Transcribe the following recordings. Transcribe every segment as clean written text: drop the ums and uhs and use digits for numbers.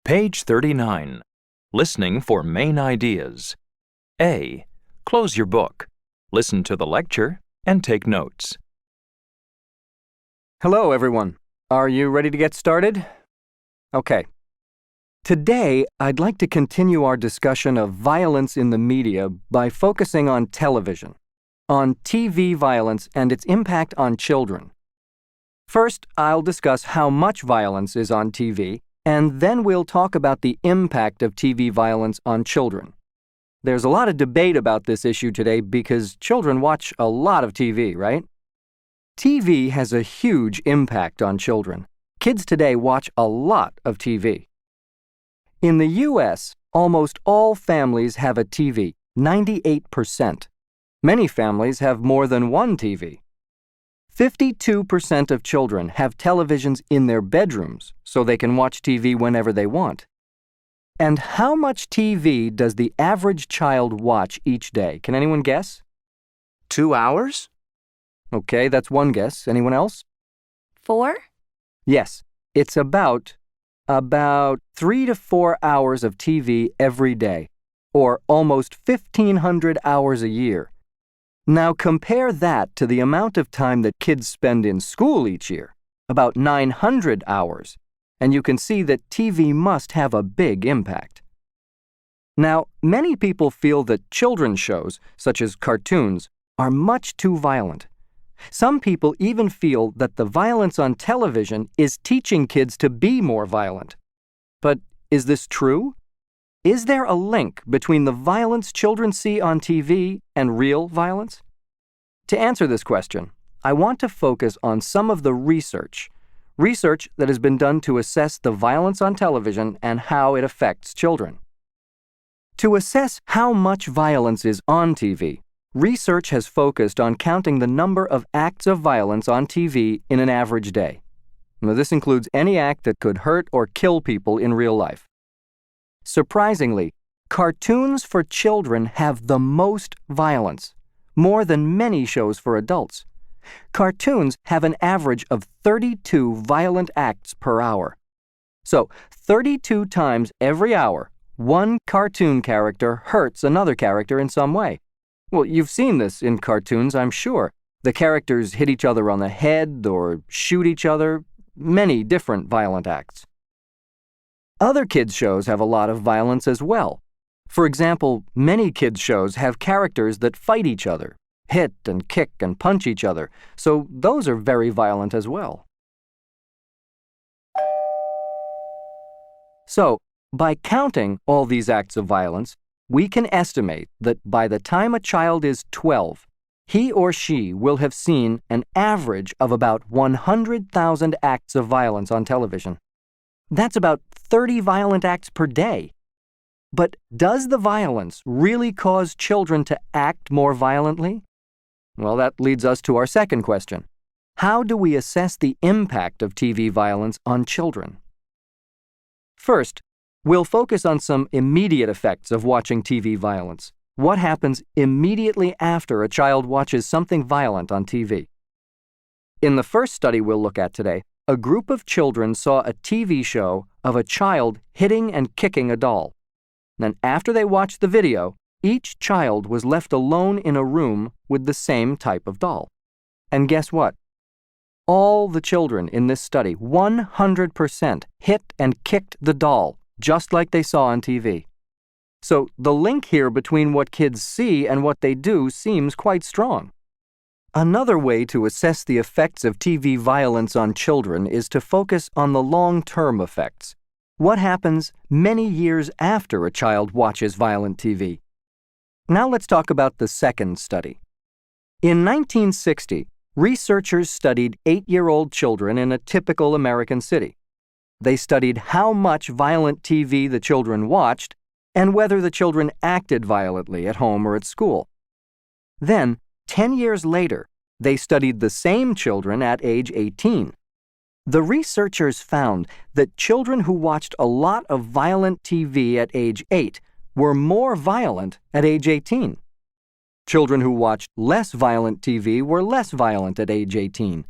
Page 39. Listening for main ideas. A. Close your book. Listen to the lecture and take notes. Hello, everyone. Are you ready to get started? Okay. Today, I'd like to continue our discussion of violence in the media by focusing on television, on TV violence and its impact on children. First, I'll discuss how much violence is on TV, and then we'll talk about the impact of TV violence on children. There's a lot of debate about this issue today because children watch a lot of TV, right? TV has a huge impact on children. Kids today watch a lot of TV. In the U.S., almost all families have a TV, 98%. Many families have more than one TV. 52% of children have televisions in their bedrooms so they can watch TV whenever they want. And how much TV does the average child watch each day? Can anyone guess? 2 hours? Okay, that's one guess. Anyone else? 4? Yes, it's about 3 to 4 hours of TV every day, or almost 1,500 hours a year. Now compare that to the amount of time that kids spend in school each year, about 900 hours, and you can see that TV must have a big impact. Now, many people feel that children's shows, such as cartoons, are much too violent. Some people even feel that the violence on television is teaching kids to be more violent. But is this true? Is there a link between the violence children see on TV and real violence? To answer this question, I want to focus on some of the research that has been done to assess the violence on television and how it affects children. To assess how much violence is on TV, research has focused on counting the number of acts of violence on TV in an average day. Now, this includes any act that could hurt or kill people in real life. Surprisingly, cartoons for children have the most violence, more than many shows for adults. Cartoons have an average of 32 violent acts per hour. So, 32 times every hour, one cartoon character hurts another character in some way. Well, you've seen this in cartoons, I'm sure. The characters hit each other on the head or shoot each other, many different violent acts. Other kids' shows have a lot of violence as well. For example, many kids' shows have characters that fight each other, hit and kick and punch each other, so those are very violent as well. So, by counting all these acts of violence, we can estimate that by the time a child is 12, he or she will have seen an average of about 100,000 acts of violence on television. That's about 30 violent acts per day. But does the violence really cause children to act more violently? Well, that leads us to our second question. How do we assess the impact of TV violence on children? First, we'll focus on some immediate effects of watching TV violence. What happens immediately after a child watches something violent on TV? In the first study we'll look at today, a group of children saw a TV show of a child hitting and kicking a doll. Then after they watched the video, each child was left alone in a room with the same type of doll. And guess what? All the children in this study, 100%, hit and kicked the doll, just like they saw on TV. So the link here between what kids see and what they do seems quite strong. Another way to assess the effects of TV violence on children is to focus on the long-term effects. What happens many years after a child watches violent TV? Now let's talk about the second study. In 1960, researchers studied 8-year-old children in a typical American city. They studied how much violent TV the children watched and whether the children acted violently at home or at school. Then, 10 years later, they studied the same children at age 18. The researchers found that children who watched a lot of violent TV at age 8 were more violent at age 18. Children who watched less violent TV were less violent at age 18.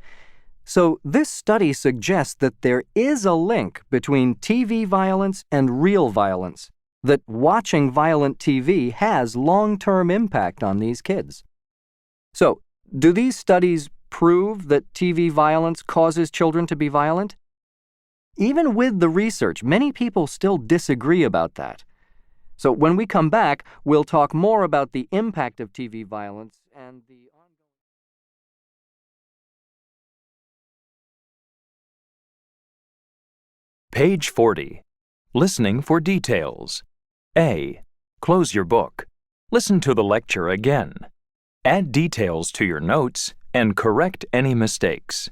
So this study suggests that there is a link between TV violence and real violence, that watching violent TV has long-term impact on these kids. So, do these studies prove that TV violence causes children to be violent? Even with the research, many people still disagree about that. So when we come back, we'll talk more about the impact of TV violence and the ongoing... Page 40. Listening for details. A. Close your book. Listen to the lecture again. Add details to your notes and correct any mistakes.